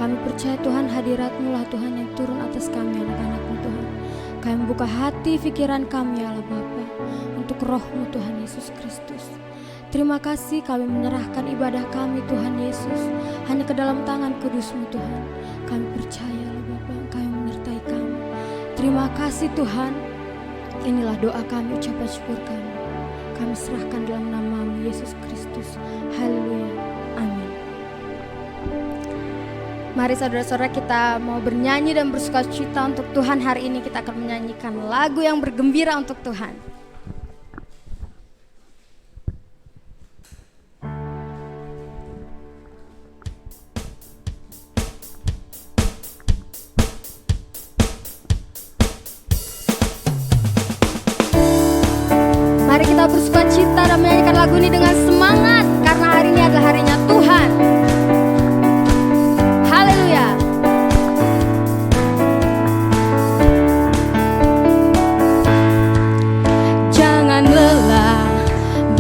Kami percaya Tuhan, hadirat-Mu lah Tuhan yang turun atas kami anak-anak-Mu Tuhan. Kami buka hati pikiran kami ya Allah Bapa untuk roh-Mu Tuhan Yesus Kristus. Terima kasih kami menyerahkan ibadah kami Tuhan Yesus hanya ke dalam tangan kudus-Mu Tuhan. Kami percaya Allah Bapa, Engkau yang menyertai kami. Terima kasih Tuhan. Inilah doa kami, ucapan syukur kami. Kami serahkan dalam nama-Mu Yesus Kristus. Haleluya. Amin. Mari saudara-saudara, kita mau bernyanyi dan bersukacita untuk Tuhan. Hari ini kita akan menyanyikan lagu yang bergembira untuk Tuhan. Mari kita bersukacita dan menyanyikan lagu ini dengan semangat, karena hari ini adalah harinya Tuhan.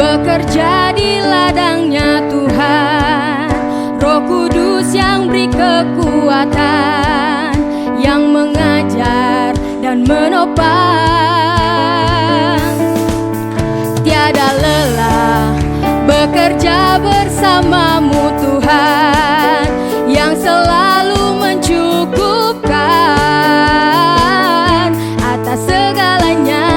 Bekerja di ladangnya Tuhan, Roh Kudus yang beri kekuatan, yang mengajar dan menopang. Tiada lelah bekerja bersamamu Tuhan, yang selalu mencukupkan atas segalanya.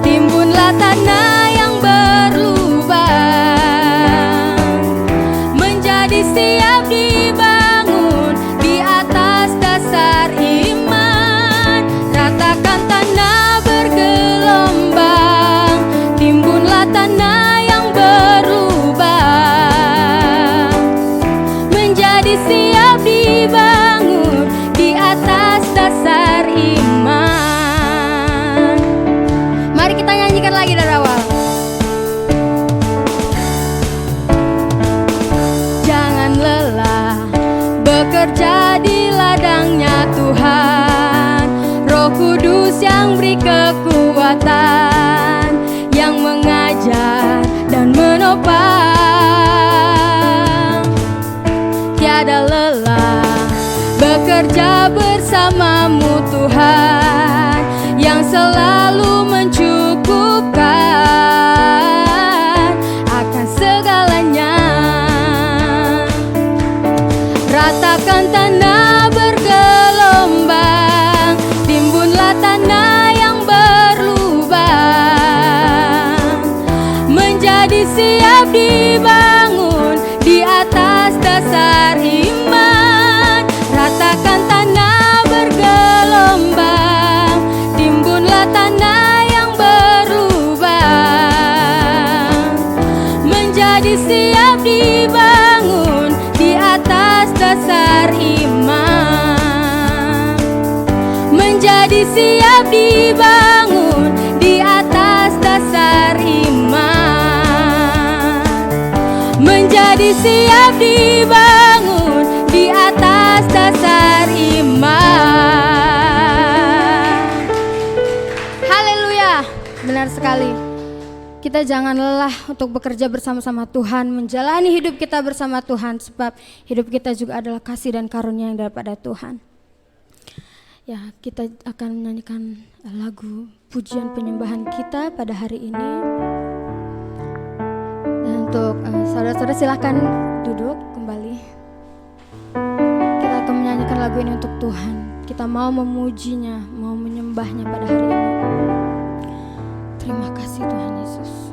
Timbunlah tanah yang berlubang, menjadi siap dibangun di atas dasar iman. Ratakan tanah bergelombang, timbunlah tanah yang berlubang, menjadi siap dibangun di atas dasar iman. Lagi dari awal. Jangan lelah bekerja di ladangnya Tuhan, Roh Kudus yang beri kekuatan, yang mengajar dan menopang. Tiada lelah bekerja bersamamu Tuhan, yang selalu mencukupkan akan segalanya. Ratakan tanah bergelombang, timbunlah tanah yang berlubang, menjadi siap dibangun di atas dasar iman. Ratakan tanah bergelombang, timbunlah tanah yang berlubang, menjadi siap dibangun di atas dasar iman. Menjadi siap dibangun di atas dasar iman. Menjadi siap dibangun di atas dasar iman. Haleluya. Benar sekali. Kita jangan lelah untuk bekerja bersama-sama Tuhan, menjalani hidup kita bersama Tuhan, sebab hidup kita juga adalah kasih dan karunia yang daripada Tuhan. Ya, kita akan menyanyikan lagu pujian penyembahan kita pada hari ini. Dan untuk saudara-saudara silakan duduk kembali. Kita akan menyanyikan lagu ini untuk Tuhan. Kita mau memujinya, mau menyembahnya pada hari ini. Terima kasih Tuhan Yesus.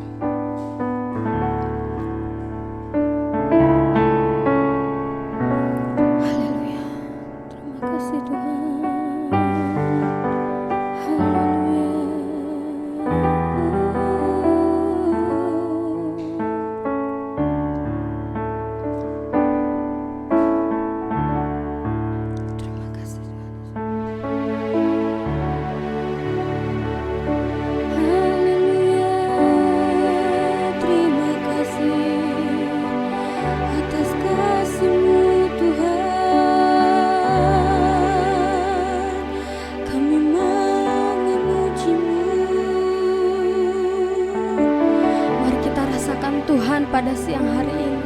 pada siang hari ini.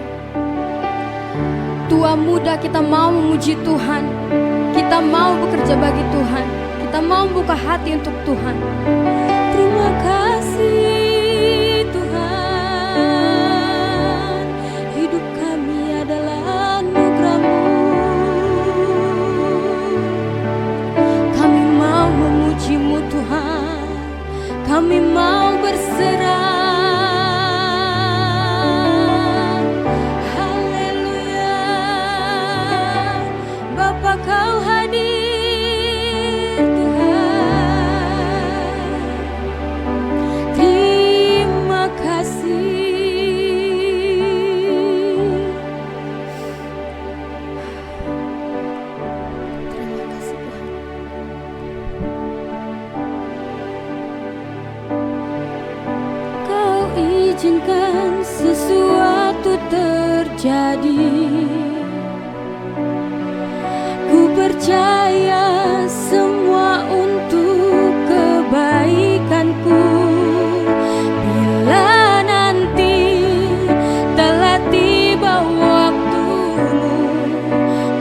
Tua muda, kita mau memuji Tuhan, kita mau bekerja bagi Tuhan, kita mau buka hati untuk Tuhan. Terima kasih Tuhan, hidup kami adalah anugerah-Mu. Kami mau memuji-Mu Tuhan, kami mau berserah. Kau hadir Tuhan, terima kasih. Terima kasih Tuhan. Kau izinkan sesuatu terjadi, percaya semua untuk kebaikanku. Bila nanti telah tiba waktumu,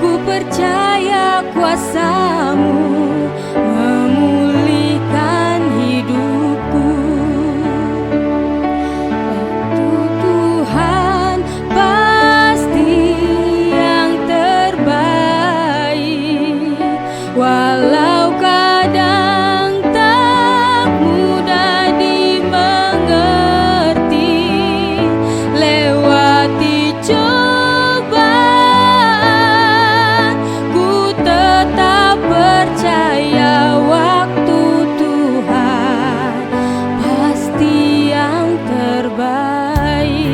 ku percaya kuasa-Mu memulihkan hidupku. Waktu Tuhan pasti yang terbaik, walau kadang tak mudah dimengerti. Lewati cobaan, ku tetap percaya waktu Tuhan pasti yang terbaik.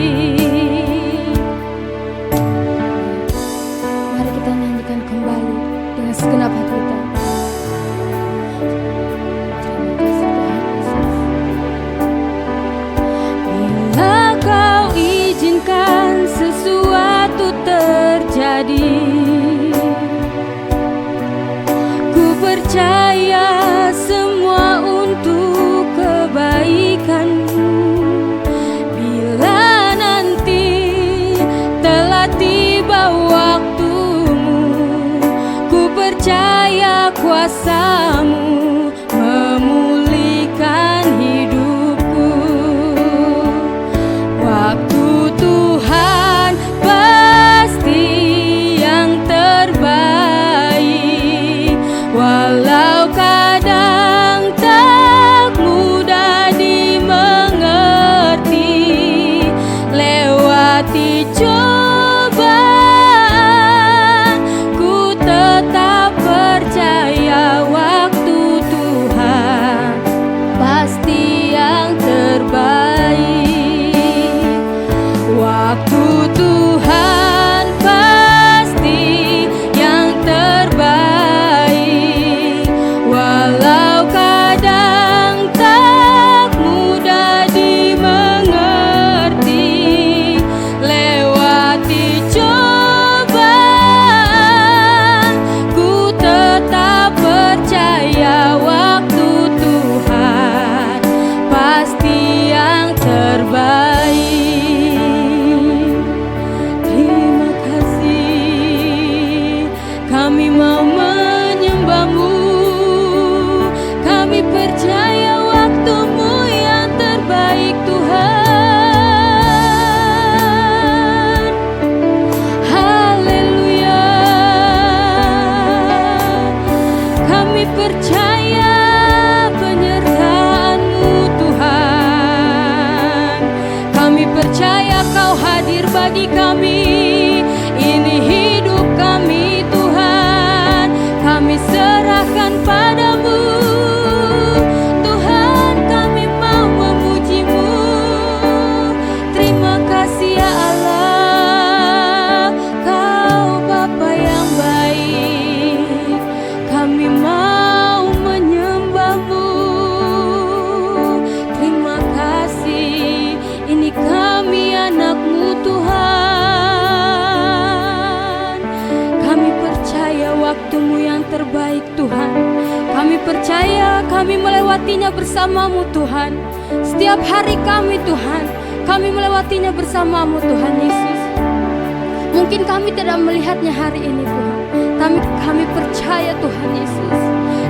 Mari kita nyanyikan kembali dengan segenap hati kita. Bila Kau izinkan sesuatu terjadi, ku percaya semua untuk kebaikan-Mu. Bila nanti telah tiba waktumu, ku percaya kuasa-Mu memulihkan hidupku. Waktu Tuhan pasti yang terbaik, walau kadang tak mudah dimengerti. Lewati cobaan, ku tetap percaya waktu Tuhan pasti yang terbaik. Waktu Tuhan pasti yang terbaik, walau kadang tak mudah dimengerti. Lewati cobaan, ku tetap percaya waktu Tuhan pasti yang terbaik. Terima kasih, kami mau menyembah-Mu, kami percaya waktu-Mu yang terbaik Tuhan. Haleluya, kami percaya penyertaan-Mu Tuhan. Kami percaya Kau hadir bagi kami. Ini hidup kami Tuhan, kami serahkan pada-Mu Tuhan. Kami mau memuji-Mu. Terima kasih ya Allah, Kau Bapa yang baik. Kami mau menyembah-Mu. Terima kasih, ini kami anak-Mu Tuhan. Kami percaya waktu-Mu yang terbaik Tuhan. Kami percaya kami melewatinya bersama-Mu Tuhan. Setiap hari kami Tuhan, Kami melewatinya bersamamu Tuhan Yesus. Mungkin kami tidak melihatnya hari ini Tuhan, tapi kami percaya Tuhan Yesus,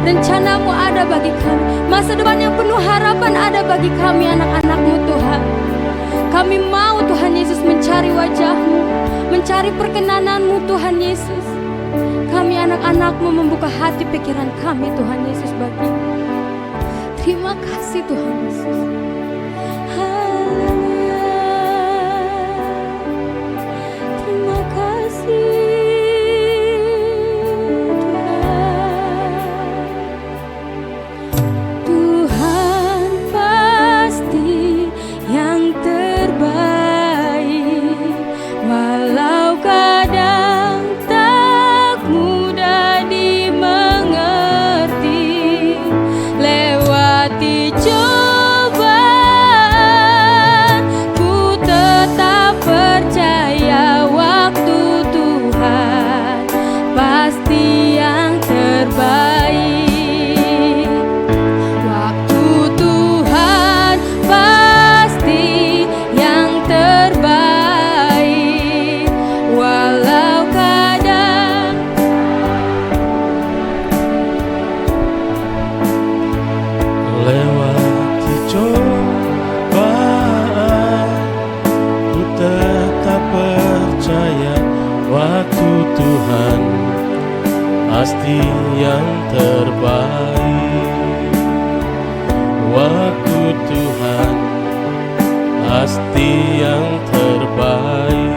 rencanamu ada bagi kami. Masa depan yang penuh harapan ada bagi kami anak-anakmu Tuhan. Kami mau Tuhan Yesus mencari wajahmu, mencari perkenananmu Tuhan Yesus. Kami anak-anakmu membuka hati pikiran kami Tuhan Yesus bagimu. Terima kasih Tuhan Yesus. Terima kasih Tuhan. Tuhan pasti yang terbaik, walau kadang tak mudah dimengerti. Lewati cobaan, ku tetap percaya waktu Tuhan pasti yang terbaik. Waktu Tuhan pasti yang terbaik, walau kadang lewati cobaan, ku tetap percaya waktu Tuhan pasti yang terbaik. Waktu Tuhan pasti yang terbaik.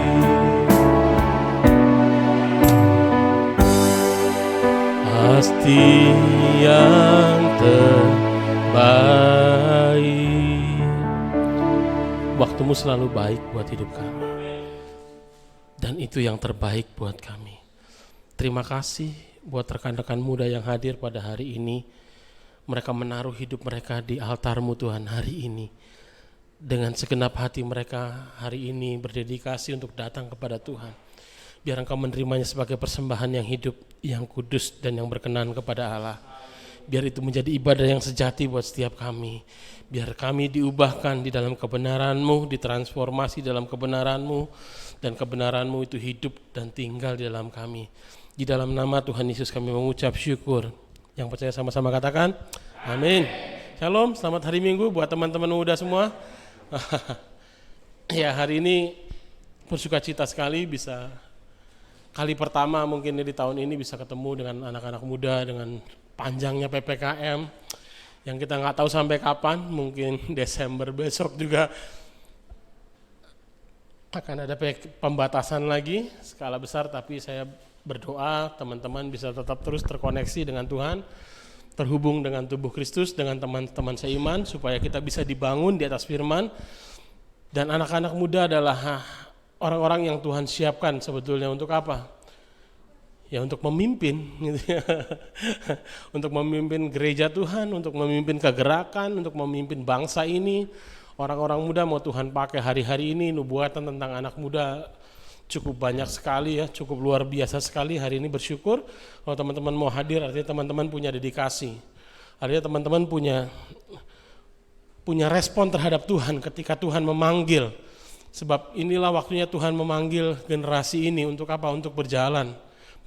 Pasti yang terbaik. Waktumu selalu baik buat hidup kami, dan itu yang terbaik buat kami. Terima kasih buat rekan-rekan muda yang hadir pada hari ini. Mereka menaruh hidup mereka di altar-Mu Tuhan hari ini. Dengan segenap hati mereka hari ini berdedikasi untuk datang kepada Tuhan. Biar Engkau menerimanya sebagai persembahan yang hidup, yang kudus dan yang berkenan kepada Allah. Biar itu menjadi ibadah yang sejati buat setiap kami. Biar kami diubahkan di dalam kebenaran-Mu, ditransformasi dalam kebenaran-Mu, dan kebenaran-Mu itu hidup dan tinggal di dalam kami. Di dalam nama Tuhan Yesus kami mengucap syukur. Yang percaya sama-sama katakan, amin. Shalom, selamat hari Minggu buat teman-teman muda semua. Ya, hari ini bersuka cita sekali bisa kali pertama mungkin di tahun ini bisa ketemu dengan anak-anak muda dengan panjangnya PPKM yang kita nggak tahu sampai kapan, mungkin Desember besok juga akan ada pembatasan lagi skala besar, tapi saya berdoa teman-teman bisa tetap terus terkoneksi dengan Tuhan, terhubung dengan tubuh Kristus, dengan teman-teman seiman, supaya kita bisa dibangun di atas firman. Dan anak-anak muda adalah orang-orang yang Tuhan siapkan sebetulnya untuk apa? Ya untuk memimpin gitu ya. Untuk memimpin gereja Tuhan, untuk memimpin kegerakan, untuk memimpin bangsa ini. Orang-orang muda mau Tuhan pakai hari-hari ini. Nubuatan tentang anak muda cukup banyak sekali ya, cukup luar biasa sekali. Hari ini bersyukur kalau teman-teman mau hadir, artinya teman-teman punya dedikasi. Artinya teman-teman punya respon terhadap Tuhan ketika Tuhan memanggil. Sebab inilah waktunya Tuhan memanggil generasi ini untuk apa? Untuk berjalan,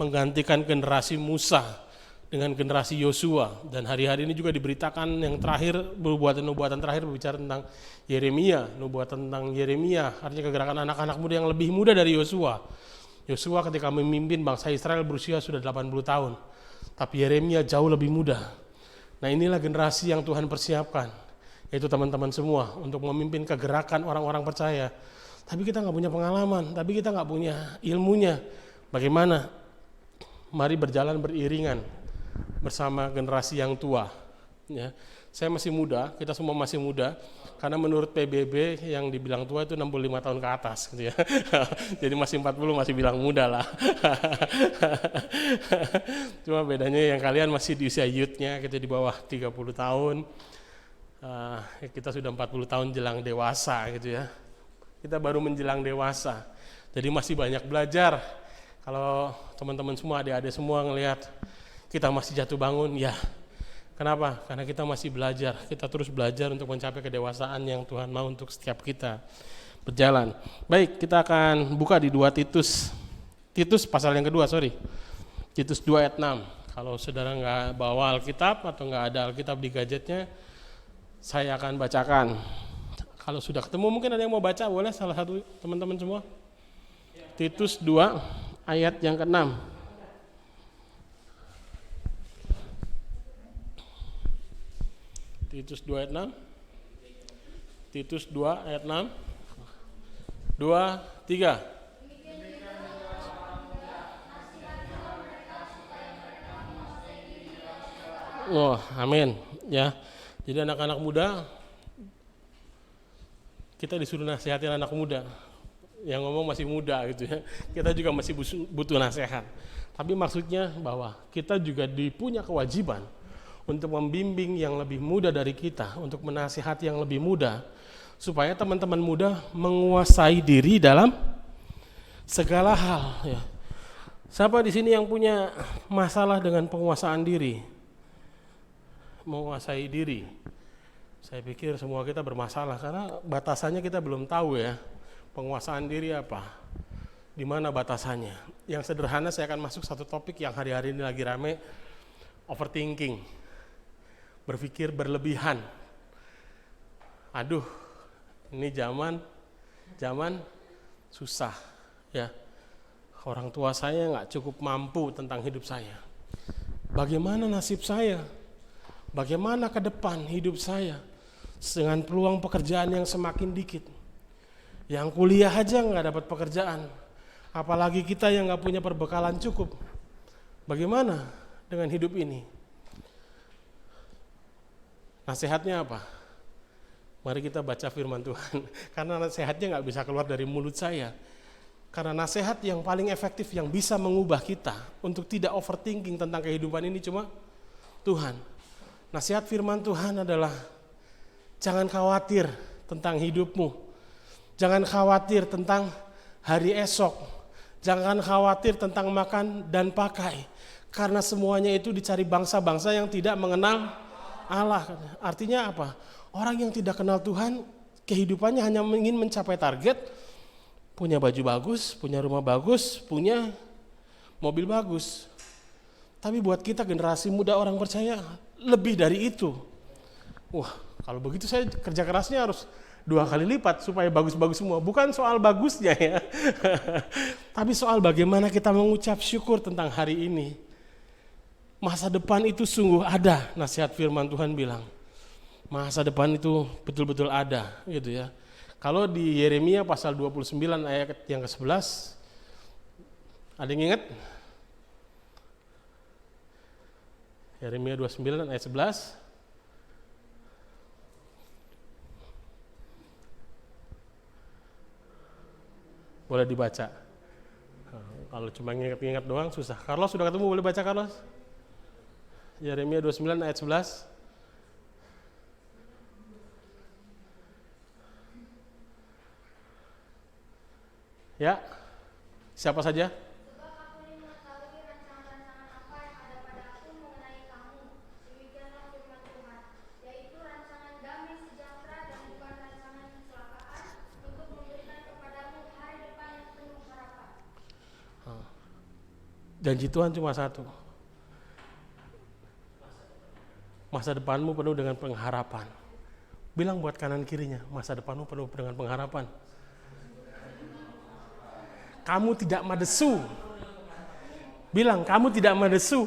menggantikan generasi Musa dengan generasi Yosua. Dan hari-hari ini juga diberitakan yang terakhir, nubuatan terakhir berbicara tentang Yeremia, nubuatan tentang Yeremia, artinya kegerakan anak-anak muda yang lebih muda dari Yosua. Yosua ketika memimpin bangsa Israel berusia sudah 80 tahun, tapi Yeremia jauh lebih muda. Nah, inilah generasi yang Tuhan persiapkan, yaitu teman-teman semua untuk memimpin kegerakan orang-orang percaya. Tapi kita nggak punya pengalaman, tapi kita nggak punya ilmunya. Bagaimana? Mari berjalan beriringan bersama generasi yang tua. Ya, saya masih muda, kita semua masih muda, karena menurut PBB yang dibilang tua itu 65 tahun ke atas gitu ya. Jadi masih 40 masih bilang muda lah. Cuma bedanya yang kalian masih di usia youth-nya, kita di bawah 30 tahun. Kita sudah 40 tahun jelang dewasa gitu ya. Kita baru menjelang dewasa. Jadi masih banyak belajar. Kalau teman-teman semua, adik-adik semua ngelihat kita masih jatuh bangun, ya Kenapa? Karena kita masih belajar, kita terus belajar untuk mencapai kedewasaan yang Tuhan mau untuk setiap kita berjalan. Baik, kita akan buka di 2 Titus pasal yang kedua, Titus 2 ayat 6. Kalau saudara nggak bawa Alkitab atau nggak ada Alkitab di gadgetnya, saya akan bacakan. Kalau sudah ketemu mungkin ada yang mau baca, boleh salah satu teman-teman semua. Titus 2 ayat yang ke-6. Titus 2 ayat 6. Titus 2 ayat 6. 2, 3. Oh, amin. Ya. Jadi anak-anak muda, kita disuruh nasihatin anak muda. Yang ngomong masih muda gitu ya. Kita juga masih butuh nasihat. Tapi maksudnya bahwa kita juga dipunya kewajiban untuk membimbing yang lebih muda dari kita, untuk menasihati yang lebih muda, supaya teman-teman muda menguasai diri dalam segala hal. Ya. Siapa di sini yang punya masalah dengan penguasaan diri? Menguasai diri. Saya pikir semua kita bermasalah karena batasannya kita belum tahu ya. Penguasaan diri apa? Di mana batasannya? Yang sederhana saya akan masuk satu topik yang hari-hari ini lagi rame, overthinking. Berpikir berlebihan. Aduh, ini zaman susah ya. Orang tua saya nggak cukup mampu tentang hidup saya. Bagaimana nasib saya? Bagaimana ke depan hidup saya dengan peluang pekerjaan yang semakin dikit? Yang kuliah aja nggak dapat pekerjaan, apalagi kita yang nggak punya perbekalan cukup. Bagaimana dengan hidup ini? Nasihatnya apa? Mari kita baca firman Tuhan. Karena nasihatnya nggak bisa keluar dari mulut saya. Karena nasihat yang paling efektif yang bisa mengubah kita untuk tidak overthinking tentang kehidupan ini cuma Tuhan. Nasihat firman Tuhan adalah jangan khawatir tentang hidupmu. Jangan khawatir tentang hari esok. Jangan khawatir tentang makan dan pakai. Karena semuanya itu dicari bangsa-bangsa yang tidak mengenal Allah. Artinya apa? Orang yang tidak kenal Tuhan, kehidupannya hanya ingin mencapai target, punya baju bagus, punya rumah bagus, punya mobil bagus. Tapi buat kita generasi muda orang percaya lebih dari itu. Wah, kalau begitu saya kerja kerasnya harus 2 kali lipat supaya bagus-bagus semua. Bukan soal bagusnya ya, tapi soal bagaimana kita mengucap syukur tentang hari ini. Masa depan itu sungguh ada, nasihat firman Tuhan bilang. Masa depan itu betul-betul ada gitu ya. Kalau di Yeremia pasal 29 ayat yang ke-11, ada yang ingat? Yeremia 29 ayat 11. Boleh dibaca. Kalau cuma ingat-ingat doang susah. Carlos sudah ketemu, boleh baca Carlos? Yeremia 29 ayat 11. Ya, siapa saja? Sebab aku mengetahui rancangan-rancangan apa yang ada padaku mengenai kamu. Demikianlah firman Tuhan, yaitu rancangan damai sejahtera dan bukan rancangan kecelakaan, untuk memberikan kepadamu hari depan yang penuh harapan. Janji Tuhan cuma satu. Masa depanmu penuh dengan pengharapan. Bilang buat kanan kirinya, masa depanmu penuh dengan pengharapan. Kamu tidak madesu. Bilang, kamu tidak madesu.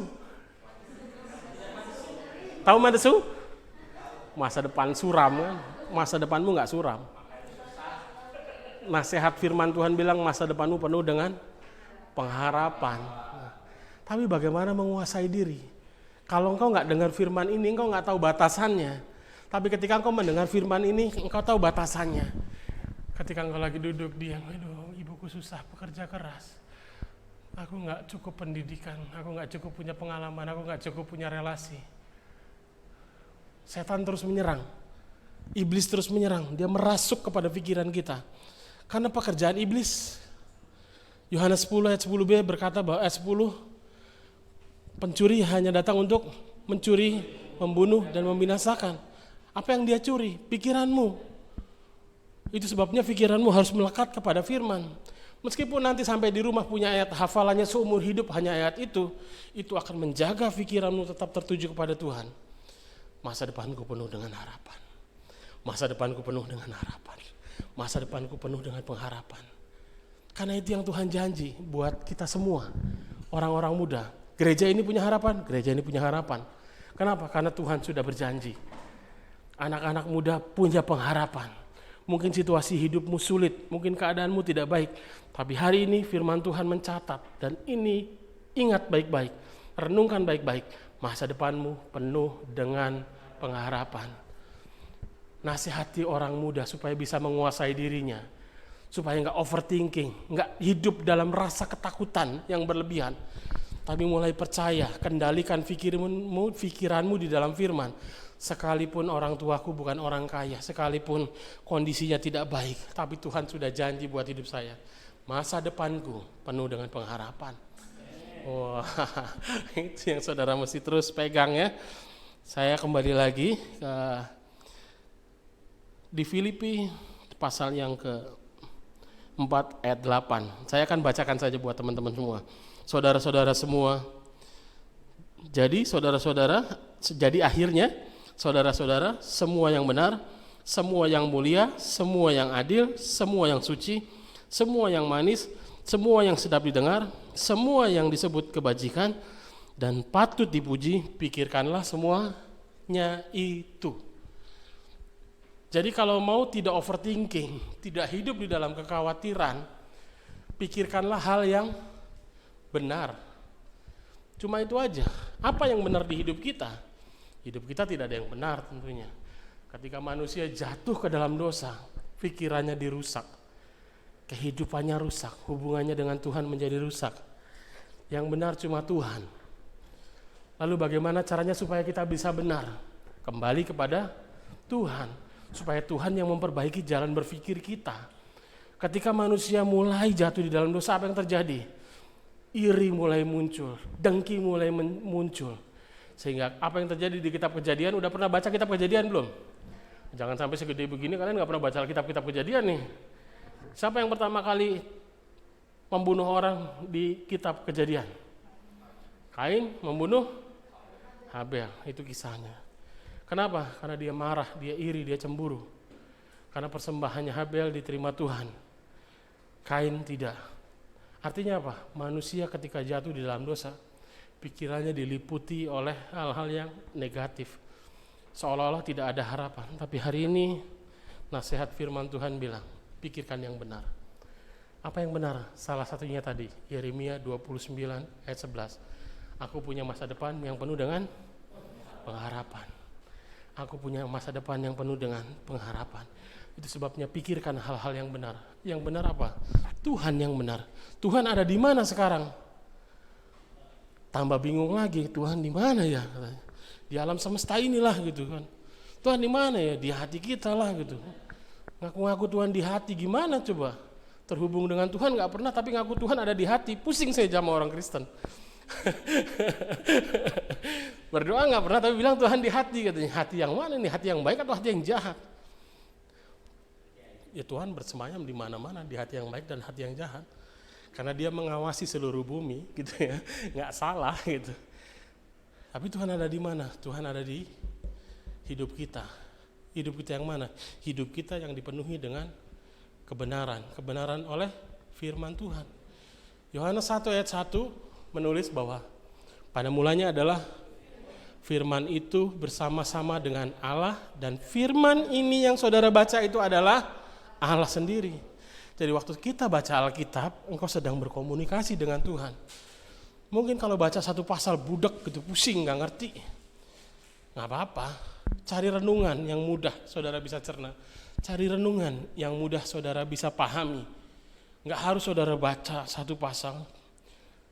Tahu madesu? Masa depan suram kan? Masa depanmu nggak suram. Nasihat firman Tuhan bilang masa depanmu penuh dengan pengharapan. Tapi bagaimana menguasai diri? Kalau engkau nggak dengar firman ini, engkau nggak tahu batasannya. Tapi ketika engkau mendengar firman ini, engkau tahu batasannya. Ketika engkau lagi duduk diam, aduh ibuku susah, pekerja keras. Aku nggak cukup pendidikan, aku nggak cukup punya pengalaman, aku nggak cukup punya relasi. Setan terus menyerang, iblis terus menyerang, dia merasuk kepada pikiran kita. Karena pekerjaan iblis, Yohanes 10 ayat 10b berkata bahwa ayat 10, pencuri hanya datang untuk mencuri, membunuh dan membinasakan. Apa yang dia curi? Pikiranmu. Itu sebabnya pikiranmu harus melekat kepada firman. Meskipun nanti sampai di rumah punya ayat hafalannya seumur hidup hanya ayat itu akan menjaga pikiranmu tetap tertuju kepada Tuhan. Masa depanku penuh dengan harapan. Masa depanku penuh dengan harapan. Masa depanku penuh dengan pengharapan. Karena itu yang Tuhan janji buat kita semua, orang-orang muda. Gereja ini punya harapan, gereja ini punya harapan. Kenapa? Karena Tuhan sudah berjanji. Anak-anak muda punya pengharapan. Mungkin situasi hidupmu sulit, mungkin keadaanmu tidak baik. Tapi hari ini firman Tuhan mencatat, dan ini ingat baik-baik, renungkan baik-baik. Masa depanmu penuh dengan pengharapan. Nasihati orang muda supaya bisa menguasai dirinya. Supaya nggak overthinking, nggak hidup dalam rasa ketakutan yang berlebihan. Tapi mulai percaya, kendalikan pikiranmu di dalam firman. Sekalipun orang tuaku bukan orang kaya, sekalipun kondisinya tidak baik, tapi Tuhan sudah janji buat hidup saya. Masa depanku penuh dengan pengharapan. Wah, itu yang saudara mesti terus pegang ya. Saya kembali lagi di Filipi pasal yang ke-4 ayat 8. Saya akan bacakan saja buat teman-teman semua. Saudara-saudara semua. Jadi akhirnya saudara-saudara, semua yang benar, semua yang mulia, semua yang adil, semua yang suci, semua yang manis, semua yang sedap didengar, semua yang disebut kebajikan dan patut dipuji, pikirkanlah semuanya itu. Jadi kalau mau tidak overthinking, tidak hidup di dalam kekhawatiran, pikirkanlah hal yang benar. Cuma itu aja. Apa yang benar di hidup kita? Hidup kita tidak ada yang benar tentunya. Ketika manusia jatuh ke dalam dosa, pikirannya dirusak, kehidupannya rusak, hubungannya dengan Tuhan menjadi rusak. Yang benar cuma Tuhan. Lalu bagaimana caranya supaya kita bisa benar? Kembali kepada Tuhan, supaya Tuhan yang memperbaiki jalan berpikir kita. Ketika manusia mulai jatuh di dalam dosa, apa yang terjadi? Iri mulai muncul, dengki mulai muncul. Sehingga apa yang terjadi di kitab Kejadian, udah pernah baca kitab Kejadian belum? Jangan sampai segede begini kalian gak pernah baca kitab-kitab Kejadian nih. Siapa yang pertama kali membunuh orang di kitab Kejadian? Kain membunuh Habel, itu kisahnya. Kenapa? Karena dia marah, dia iri, dia cemburu. Karena persembahannya Habel diterima Tuhan, Kain tidak. Artinya apa? Manusia ketika jatuh di dalam dosa, pikirannya diliputi oleh hal-hal yang negatif. Seolah-olah tidak ada harapan. Tapi hari ini nasihat firman Tuhan bilang, pikirkan yang benar. Apa yang benar? Salah satunya tadi, Yeremia 29 ayat 11. Aku punya masa depan yang penuh dengan pengharapan. Aku punya masa depan yang penuh dengan pengharapan. Itu sebabnya pikirkan hal-hal yang benar. Yang benar apa? Tuhan yang benar. Tuhan ada di mana sekarang? Tambah bingung lagi, Tuhan di mana ya? Di alam semesta inilah gitu kan. Tuhan di mana ya? Di hati kita lah gitu. Ngaku-ngaku Tuhan di hati, gimana coba? Terhubung dengan Tuhan nggak pernah, tapi ngaku Tuhan ada di hati. Pusing saya sama orang Kristen. Berdoa nggak pernah, tapi bilang Tuhan di hati katanya. Hati yang mana nih? Hati yang baik atau hati yang jahat? Ya Tuhan bersemayam di mana-mana, di hati yang baik dan hati yang jahat. Karena dia mengawasi seluruh bumi gitu ya, nggak salah gitu. Tapi Tuhan ada di mana? Tuhan ada di hidup kita. Hidup kita yang mana? Hidup kita yang dipenuhi dengan kebenaran. Kebenaran oleh firman Tuhan. Yohanes 1 ayat 1 menulis bahwa pada mulanya adalah firman itu bersama-sama dengan Allah, dan firman ini yang saudara baca itu adalah Allah sendiri. Jadi waktu kita baca Alkitab, engkau sedang berkomunikasi dengan Tuhan. Mungkin kalau baca satu pasal budak gitu, pusing, gak ngerti. Gak apa-apa, cari renungan yang mudah saudara bisa cerna. Cari renungan yang mudah saudara bisa pahami. Gak harus saudara baca satu pasal.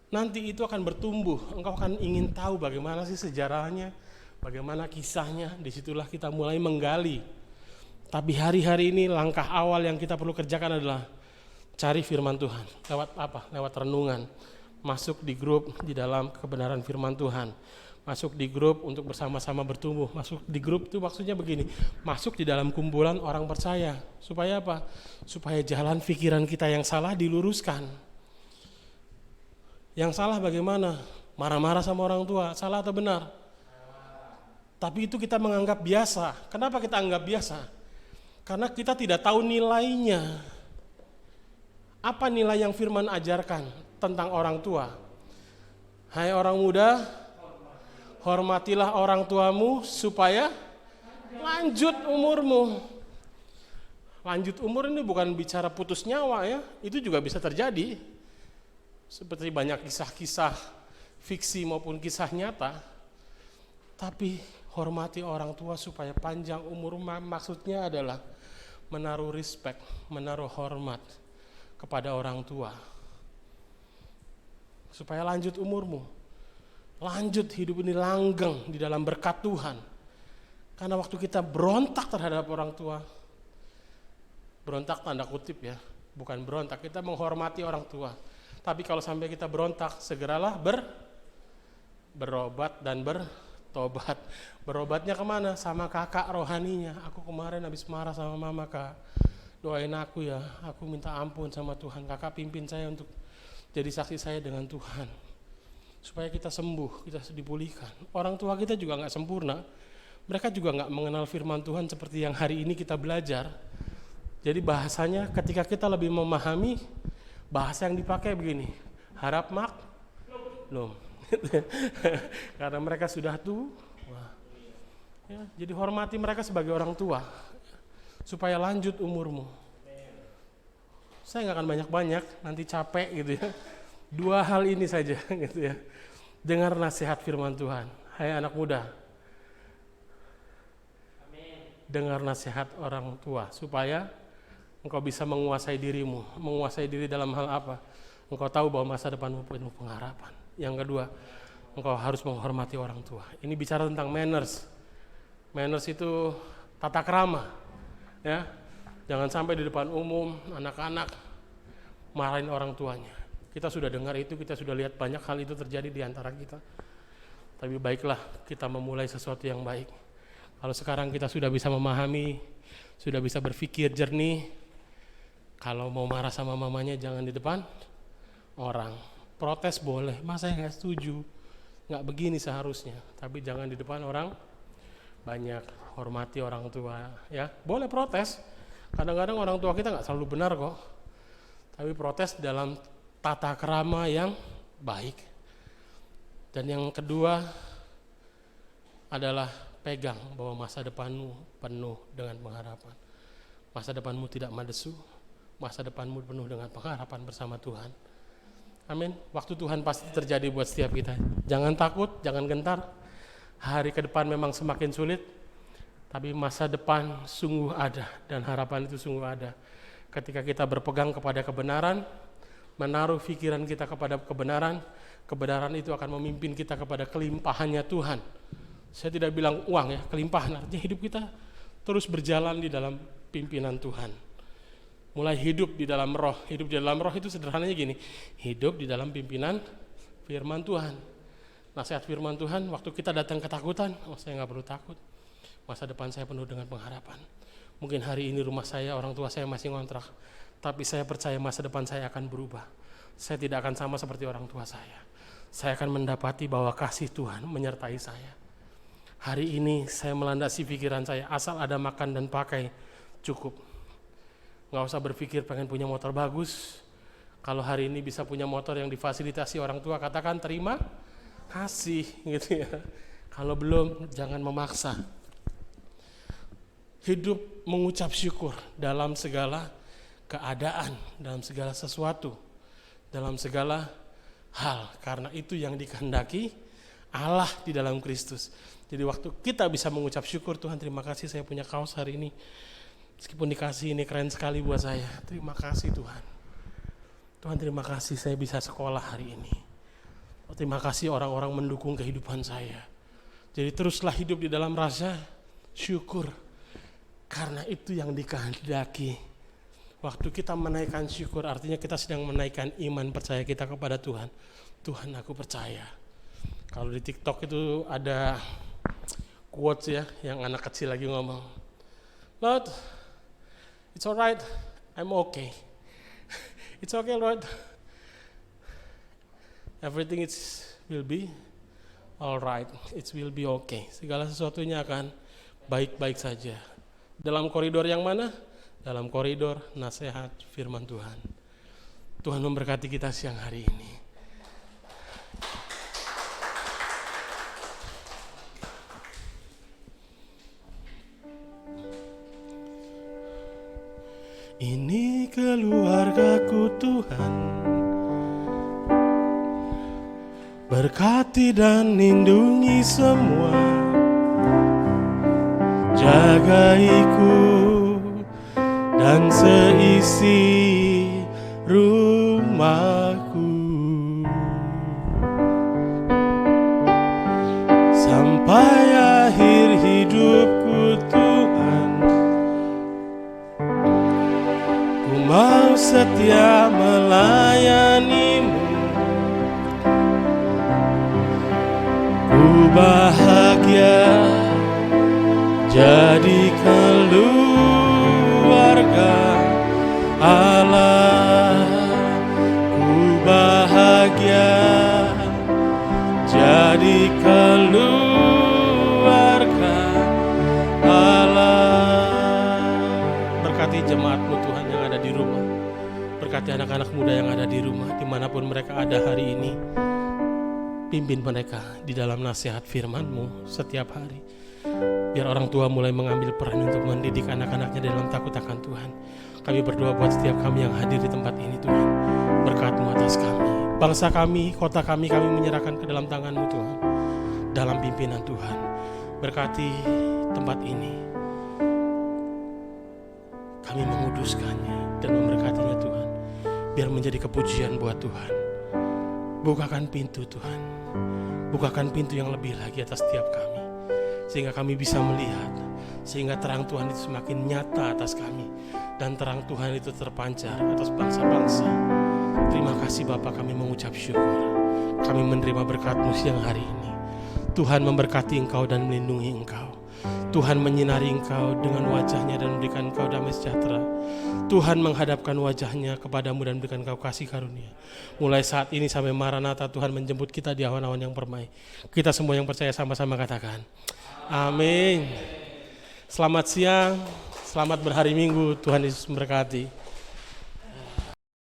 Nanti itu akan bertumbuh, engkau akan ingin tahu bagaimana sih sejarahnya, bagaimana kisahnya. Disitulah kita mulai menggali. Tapi hari-hari ini langkah awal yang kita perlu kerjakan adalah cari firman Tuhan. Lewat apa? Lewat renungan. Masuk di grup di dalam kebenaran firman Tuhan. Masuk di grup untuk bersama-sama bertumbuh. Masuk di grup itu maksudnya begini, masuk di dalam kumpulan orang percaya. Supaya apa? Supaya jalan pikiran kita yang salah diluruskan. Yang salah bagaimana? Marah-marah sama orang tua, salah atau benar? Tapi itu kita menganggap biasa. Kenapa kita anggap biasa? Karena kita tidak tahu nilainya. Apa nilai yang firman ajarkan tentang orang tua? Hai orang muda, hormatilah orang tuamu supaya lanjut umurmu. Lanjut umur ini bukan bicara putus nyawa ya, itu juga bisa terjadi. Seperti banyak kisah-kisah fiksi maupun kisah nyata. Tapi hormati orang tua supaya panjang umur, maksudnya adalah menaruh respect, menaruh hormat kepada orang tua. Supaya lanjut umurmu. Lanjut hidup ini langgeng di dalam berkat Tuhan. Karena waktu kita berontak terhadap orang tua, berontak tanda kutip ya, bukan berontak, kita menghormati orang tua. Tapi kalau sampai kita berontak, segeralah berobat dan bertobat. Berobatnya kemana? Sama kakak rohaninya. Aku kemarin habis marah sama mama kak, doain aku ya, aku minta ampun sama Tuhan, kakak pimpin saya untuk jadi saksi saya dengan Tuhan. Supaya kita sembuh, kita dipulihkan. Orang tua kita juga gak sempurna, mereka juga gak mengenal firman Tuhan seperti yang hari ini kita belajar. Jadi bahasanya ketika kita lebih memahami, bahasa yang dipakai begini, harap maklum. Karena mereka sudah tua. Ya, jadi hormati mereka sebagai orang tua, supaya lanjut umurmu. Saya nggak akan banyak-banyak, nanti capek gitu ya. 2 hal ini saja gitu ya. Dengar nasihat firman Tuhan. Hai anak muda, dengar nasihat orang tua supaya engkau bisa menguasai dirimu. Menguasai diri dalam hal apa? Engkau tahu bahwa masa depanmu penuh pengharapan. Yang kedua, engkau harus menghormati orang tua. Ini bicara tentang manners. Manners itu tata krama. Ya, jangan sampai di depan umum anak-anak marahin orang tuanya. Kita sudah dengar itu, kita sudah lihat banyak hal itu terjadi di antara kita. Tapi baiklah kita memulai sesuatu yang baik. Kalau sekarang kita sudah bisa memahami, sudah bisa berpikir jernih, kalau mau marah sama mamanya jangan di depan orang. Protes boleh, masa saya nggak setuju, nggak begini seharusnya. Tapi jangan di depan orang banyak. Hormati orang tua, ya boleh protes. Kadang-kadang orang tua kita nggak selalu benar kok. Tapi protes dalam tata krama yang baik. Dan yang kedua adalah pegang bahwa masa depanmu penuh dengan pengharapan. Masa depanmu tidak madesu, masa depanmu penuh dengan pengharapan bersama Tuhan. Amin. Waktu Tuhan pasti terjadi buat setiap kita. Jangan takut, jangan gentar. Hari ke depan memang semakin sulit, tapi masa depan sungguh ada dan harapan itu sungguh ada. Ketika kita berpegang kepada kebenaran, menaruh pikiran kita kepada kebenaran, kebenaran itu akan memimpin kita kepada kelimpahannya Tuhan. Saya tidak bilang uang ya, kelimpahan, artinya hidup kita terus berjalan di dalam pimpinan Tuhan. Mulai hidup di dalam roh. Hidup di dalam roh itu sederhananya gini, hidup di dalam pimpinan firman Tuhan. Nasihat firman Tuhan, waktu kita datang ketakutan, saya gak perlu takut. Masa depan saya penuh dengan pengharapan. Mungkin hari ini rumah saya, orang tua saya masih ngontrak, tapi saya percaya masa depan saya akan berubah. Saya tidak akan sama seperti orang tua saya. Saya akan mendapati bahwa kasih Tuhan menyertai saya. Hari ini saya melandasi pikiran saya, asal ada makan dan pakai, cukup. Gak usah berpikir pengen punya motor bagus. Kalau hari ini bisa punya motor yang difasilitasi orang tua, katakan terima kasih gitu ya. Kalau belum, jangan memaksa. Hidup mengucap syukur dalam segala keadaan, dalam segala sesuatu, dalam segala hal. Karena itu yang dikehendaki Allah di dalam Kristus. Jadi waktu kita bisa mengucap syukur, Tuhan terima kasih saya punya kaos hari ini. Meskipun dikasih ini keren sekali buat saya. Terima kasih Tuhan. Tuhan terima kasih saya bisa sekolah hari ini. Terima kasih orang-orang mendukung kehidupan saya. Jadi teruslah hidup di dalam rasa syukur. Karena itu yang dikehendaki. Waktu kita menaikkan syukur artinya kita sedang menaikkan iman percaya kita kepada Tuhan. Tuhan aku percaya. Kalau di TikTok itu ada quotes ya, yang anak kecil lagi ngomong, Lord, it's alright, I'm okay. It's okay Lord, everything will be alright, it will be okay. Segala sesuatunya akan baik-baik saja. Dalam koridor yang mana? Dalam koridor nasihat firman Tuhan. Tuhan memberkati kita siang hari ini. Ini keluargaku Tuhan, berkati dan lindungi semua, jagaiku dan seisi rumahku, sampai akhir hidupku Tuhan. Ku mau setia melayanimu, ku bahagia jadi keluarga Allah. Ku bahagia jadi keluarga Allah. Berkati jemaatmu Tuhan yang ada di rumah, berkati anak-anak muda yang ada di rumah, dimanapun mereka ada hari ini. Pimpin mereka di dalam nasihat firman-Mu setiap hari. Biar orang tua mulai mengambil peran untuk mendidik anak-anaknya dalam takut akan Tuhan. Kami berdoa buat setiap kami yang hadir di tempat ini Tuhan. Berkat-Mu atas kami, bangsa kami, kota kami menyerahkan ke dalam tangan-Mu Tuhan. Dalam pimpinan Tuhan, berkati tempat ini. Kami menguduskannya dan memberkatinya Tuhan. Biar menjadi kepujian buat Tuhan. Bukakan pintu Tuhan, bukakan pintu yang lebih lagi atas setiap kami, sehingga kami bisa melihat, sehingga terang Tuhan itu semakin nyata atas kami, dan terang Tuhan itu terpancar atas bangsa-bangsa. Terima kasih Bapa, kami mengucap syukur. Kami menerima berkat-Mu siang hari ini. Tuhan memberkati Engkau dan melindungi Engkau. Tuhan menyinari Engkau dengan wajah-Nya dan memberikan Engkau damai sejahtera. Tuhan menghadapkan wajah-Nya kepadamu dan memberikan Engkau kasih karunia. Mulai saat ini sampai Maranatha, Tuhan menjemput kita di awan-awan yang permai. Kita semua yang percaya sama-sama katakan, amin. Selamat siang, selamat berhari Minggu, Tuhan Yesus memberkati.